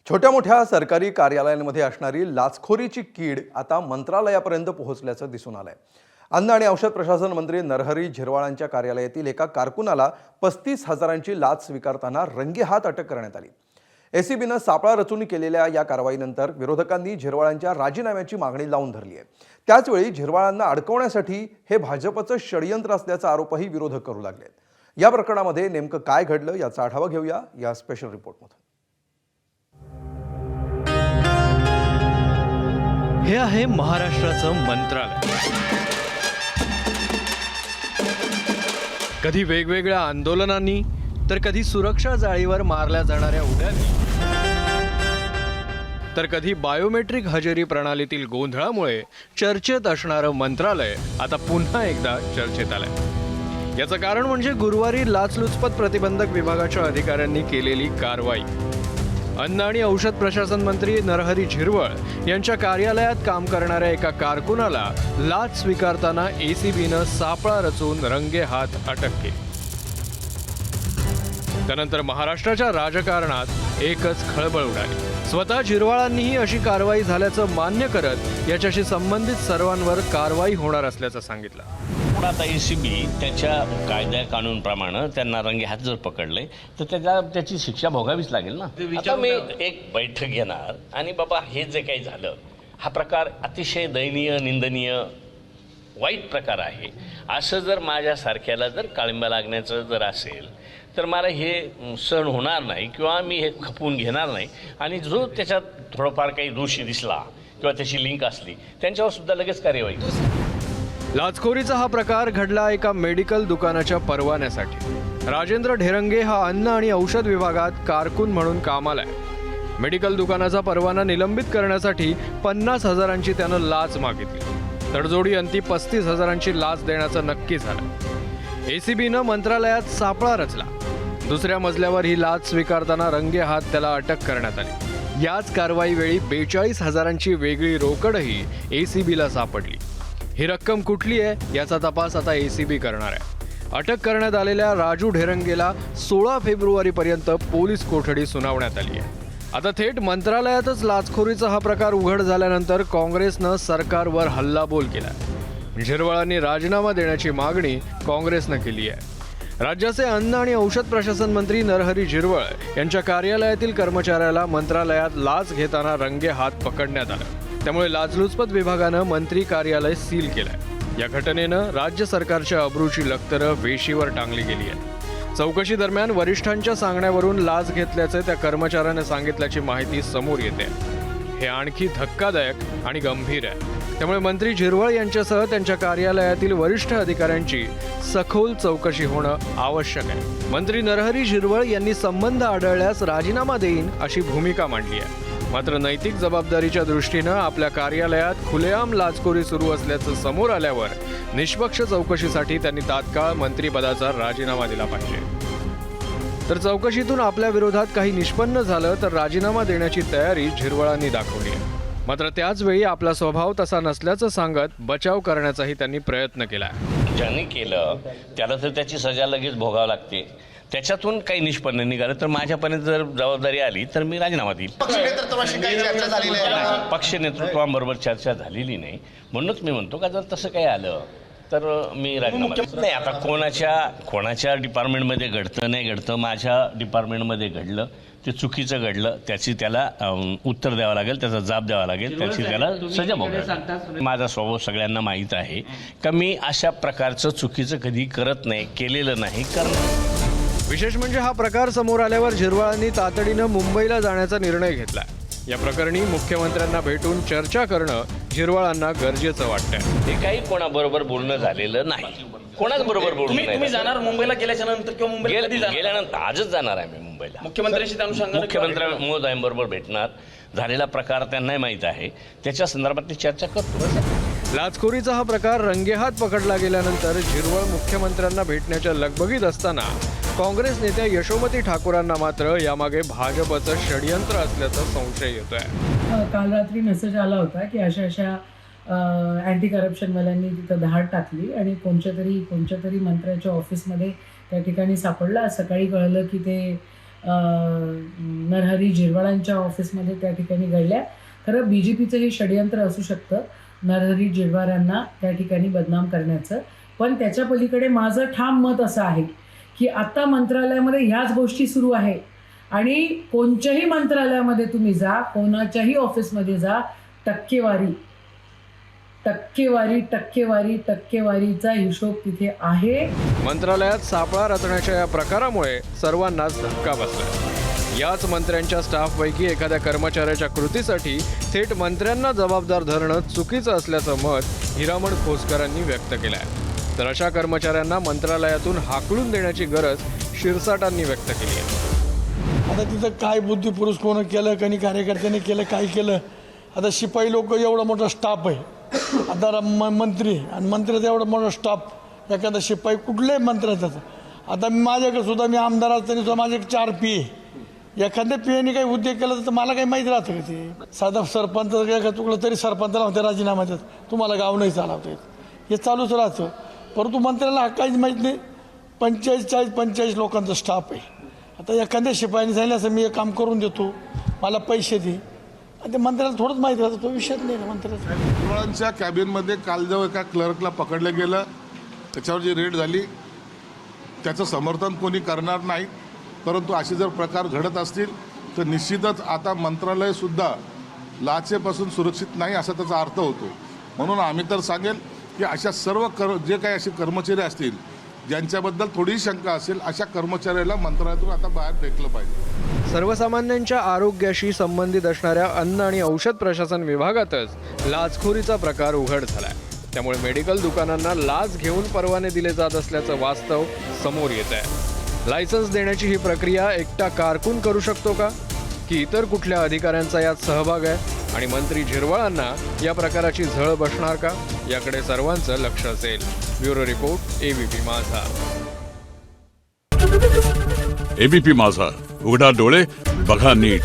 छोट्या मोठ्या सरकारी कार्यालयांमध्ये असणारी लाचखोरीची कीड आता मंत्रालयापर्यंत पोहोचल्याचं दिसून आलंय। अन्न आणि औषध प्रशासन मंत्री नरहरी झिरवाळांच्या कार्यालयातील एका कारकुनाला 35,000ची लाच स्वीकारताना रंगेहात अटक करण्यात आली। एसीबीनं सापळा रचून केलेल्या या कारवाईनंतर विरोधकांनी झिरवाळांच्या राजीनाम्याची मागणी लावून धरली आहे। त्याचवेळी झिरवाळांना अडकवण्यासाठी हे भाजपचं षडयंत्र असल्याचा आरोपही विरोधक करू लागलेत। या प्रकरणामध्ये नेमकं काय घडलं याचा आढावा घेऊया या स्पेशल रिपोर्टमध्ये। हे आहे महाराष्ट्राचं मंत्रालय। कधी वेगवेगळ्या आंदोलनांनी तर कधी सुरक्षा जाळीवर मारल्या जाणाऱ्या उड्यांनी तर कधी बायोमेट्रिक हजेरी प्रणालीतील गोंधळामुळे चर्चेत असणारं मंत्रालय आता पुन्हा एकदा चर्चेत आलंय। याचं कारण म्हणजे गुरुवारी लाचलुचपत प्रतिबंधक विभागाच्या अधिकाऱ्यांनी केलेली कारवाई। अन्न आणि औषध प्रशासन मंत्री नरहरी झिरवळ यांच्या कार्यालयात काम करणाऱ्या एका कारकुनाला लाच स्वीकारताना एसीबीनं सापळा रचून रंगेहात अटक केली। त्यानंतर महाराष्ट्राच्या राजकारणात एकच खळबळ उडाली। स्वतः झिरवाळांनीही अशी कारवाई झाल्याचं मान्य करत याच्याशी संबंधित सर्वांवर कारवाई होणार असल्याचं सांगितलं। पण आता एसीबी त्याच्या कायदा कानूनप्रमाणे त्यांना रंगे हात जर पकडले तर त्याची शिक्षा भोगावीच लागेल ना। आता मी एक बैठक घेणार आणि बाबा हे जे काही झालं हा प्रकार अतिशय दयनीय, निंदनीय, वाईट प्रकार आहे। असं जर माझ्यासारख्याला जर काळिंबा लागण्याचं जर असेल तर मला हे सहन होणार नाही किंवा मी हे खपवून घेणार नाही। आणि जो त्याच्यात थोडंफार काही दोषी दिसला किंवा त्याची लिंक असली त्यांच्यावर सुद्धा लगेच कार्यवाही। लाचखोरीचा हा प्रकार घडला एका मेडिकल दुकानाच्या परवान्यासाठी। राजेंद्र ढेरंगे हा अन्न आणि औषध विभागात कारकून म्हणून कामाला आहे। मेडिकल दुकानाचा परवाना निलंबित करण्यासाठी 50,000ची त्यानं लाच मागितली। तडजोडी अंती 35,000ची लाच देण्याचं नक्की झालं। एसीबीनं मंत्रालयात सापळा रचला। दुसऱ्या मजल्यावर ही लाच स्वीकारताना रंगेहात त्याला अटक करण्यात आली। याच कारवाईवेळी 42,000ची वेगळी रोकडही एसीबीला सापडली। ही रक्कम कुठली आहे याचा तपास आता एसीबी करणार आहे। अटक करण्यात आलेल्या राजू ढेरंगेला 16 फेब्रुवारीपर्यंत पोलीस कोठडी सुनावण्यात आली आहे। आता थेट मंत्रालयातच लाचखोरीचा हा प्रकार उघड झाल्यानंतर काँग्रेसनं सरकारवर हल्लाबोल केला। झिरवाळांनी राजीनामा देण्याची मागणी काँग्रेसनं केली आहे। राज्याचे अन्न आणि औषध प्रशासन मंत्री नरहरी झिरवळ यांच्या कार्यालयातील कर्मचाऱ्याला मंत्रालयात लाच घेताना रंगेहात पकडण्यात आलं। त्यामुळे लाचलुचपत विभागानं मंत्री कार्यालय सील केलंय। या घटनेनं राज्य सरकारच्या अब्रूची लक्तरं वेशीवर टांगली गेली आहेत। चौकशी दरम्यान वरिष्ठांच्या सांगण्यावरून लाच घेतल्याचे त्या कर्मचाऱ्याने सांगितल्याची माहिती समोर येते। हे आणखी धक्कादायक आणि गंभीर आहे। त्यामुळे मंत्री झिरवळ यांच्यासह त्यांच्या कार्यालयातील वरिष्ठ अधिकाऱ्यांची सखोल चौकशी होणं आवश्यक आहे। मंत्री नरहरी झिरवळ यांनी संबंध आढळल्यास राजीनामा देईन अशी भूमिका मांडली आहे। मात्र नैतिक जबाबदारीच्या दृष्टीनं आपल्या कार्यालयात खुलेआम लाचखोरी सुरू असल्याचं समोर आल्यावर निष्पक्ष चौकशीसाठी त्यांनी तात्काळ मंत्रिपदाचा राजीनामा दिला पाहिजे। तर चौकशीतून आपल्या विरोधात काही निष्पन्न झालं तर राजीनामा देण्याची तयारी झिरवळांनी दाखवली आहे। मात्र त्याच वेळी आपला स्वभाव तसा नसल्याचं सांगत बचाव करण्याचाही त्यांनी प्रयत्न केला आहे। ज्याने केलं त्याला तर त्याची सजा लगेच भोगावी लागते। त्याच्यातून काही निष्पन्न निघालं तर माझ्यापर्यंत जर जबाबदारी आली तर मी राजीनामा देईल। पक्ष नेतृत्वाबरोबर चर्चा झालेली नाही, म्हणूनच मी म्हणतो का जर तसं काही आलं तर मी राजीनामा नाही। आता कोणाच्या डिपार्टमेंटमध्ये घडतं नाही घडतं, माझ्या डिपार्टमेंटमध्ये घडलं ते चुकीचं घडलं, त्याला उत्तर द्यावं लागेल, त्याचा जाब द्यावा लागेल, त्याला सजा भोगावी। माझा स्वभाव सगळ्यांना माहीत आहे का मी अशा प्रकारचं चुकीचं कधी करत नाही, केलेलं नाही, करणार। विशेष म्हणजे हा प्रकार समोर आल्यावर झिरवाळांनी तातडीनं मुंबईला जाण्याचा निर्णय घेतला। या प्रकरणी मुख्यमंत्र्यांना भेटून चर्चा करणं झिरवाळांना गरजेचं वाटतंय। हे काही कोणाबरोबर बोलणं झालेलं नाही, कोणाच बरोबर बोलणं नाही। तुम्ही जाणार मुंबईला गेल्याच्या नंतर किंवा मुंबईला गेल्यानंतर आजच जाणार आहे मी मुंबईला। मुख्यमंत्र्यांशी मुख्यमंत्री महोदयांबरोबर भेटणार, झालेला प्रकार त्यांनाही माहीत आहे, त्याच्या संदर्भातली चर्चा करतो। लाचखोरीचा हा प्रकार रंगेहात पकडला गेल्यानंतर झिरवळ मुख्यमंत्र्यांना भेटण्याच्या लगबगीत असताना काँग्रेस नेत्या यशोमती ठाकूरांना मात्र यामागे भाजपचं षडयंत्र असल्याचा संशय येतोय। काल रात्री मेसेज आला होता की अशा अँटी करप्शनवाल्यांनी तिथं धाड टाकली आणि कोणत्या तरी मंत्र्याच्या ऑफिसमध्ये त्या ठिकाणी सापडला। सकाळी कळलं की ते नरहरी झिरवाळांच्या ऑफिसमध्ये त्या ठिकाणी घडल्या. खरं BJPचं हे षडयंत्र असू शकतं नरहरी झिरवाळांना त्या ठिकाणी बदनाम करण्याचं. पण त्याच्या पलीकडे माझं ठाम मत असं आहे की आता मंत्रालयामध्ये ह्याच गोष्टी सुरू आहे आणि कोणत्याही मंत्रालयामध्ये तुम्ही जा, कोणाच्याही ऑफिसमध्ये जा, टक्केवारीचा हिशोब तिथे आहे. मंत्रालयात सापळा रचण्याच्या या प्रकारामुळे सर्वांनाच धक्का बसला. याच मंत्र्यांच्या स्टाफपैकी एखाद्या कर्मचाऱ्याच्या कृतीसाठी थेट मंत्र्यांना जबाबदार धरणं चुकीचं असल्याचं मत हिरामण खोसकरांनी व्यक्त केलं आहे. तर अशा कर्मचाऱ्यांना मंत्रालयातून हाकलून देण्याची गरज शिरसाटांनी व्यक्त केली आहे. आता तिथं काय बुद्धिपुरुष कोण केलं, काही कार्यकर्त्यांनी केलं, काय केलं. आता शिपाई लोक एवढा मोठा स्टाफ आहे, आता मंत्री आणि मंत्र्याचा एवढा मोठा स्टाफ, एखादा शिपाई कुठल्याही मंत्र्याचा. आता माझ्याकडे सुद्धा मी आमदार असताना सुद्धा माझे 4 PA, एखाद्या PAने काही उद्योग केला तर मला काही माहीत राहतं का ते. साधा सरपंच चुकलं तरी सरपंचाला होते राजीनामा देत, तुम्हाला गाव नाही चालवता येत, हे चालूच राहतं. परंतु मंत्र्याला हा काहीच माहीत नाही. 45 लोकांचा स्टाफ आहे. आता एखाद्या शिपाईने सांगितलं असं मी एक काम करून देतो, मला पैसे दे, आणि ते मंत्र्याला थोडंच माहीत राहतं, तो विषयच नाही ना मंत्र्याचा. झिरवाळांच्या कॅबिनमध्ये काल जेव्हा एका क्लर्कला पकडलं गेलं, त्याच्यावर जी रेड झाली त्याचं समर्थन कोणी करणार नाही. परंतु असे जर प्रकार घडत असतील तर निश्चितच आता मंत्रालयसुद्धा लाचेपासून सुरक्षित नाही असा त्याचा अर्थ होतो. म्हणून आम्ही तर सांगेल की अशा सर्व जे काही असे कर्मचारी असतील ज्यांच्याबद्दल थोडी शंका असेल, अशा कर्मचाऱ्याला मंत्रालयातून आता बाहेर फेकलं पाहिजे. सर्वसामान्यांच्या आरोग्याशी संबंधित असणाऱ्या अन्न आणि औषध प्रशासन विभागातच लाचखोरीचा प्रकार उघड झालाय. त्यामुळे मेडिकल दुकानांना लाच घेऊन परवाने दिले जात असल्याचं वास्तव समोर येत आहे. लायसन्स देण्याची ही प्रक्रिया एकटा कारकून करू शकतो का, की इतर कुठल्या अधिकाऱ्यांचा यात सहभाग आहे, आणि मंत्री झिरवाळांना या प्रकाराची झळ बसणार का, याकडे सर्वांचं लक्ष असेल. ब्युरो रिपोर्ट, ABP माझा. ABP माझा, उघडा डोळे बघा नीट.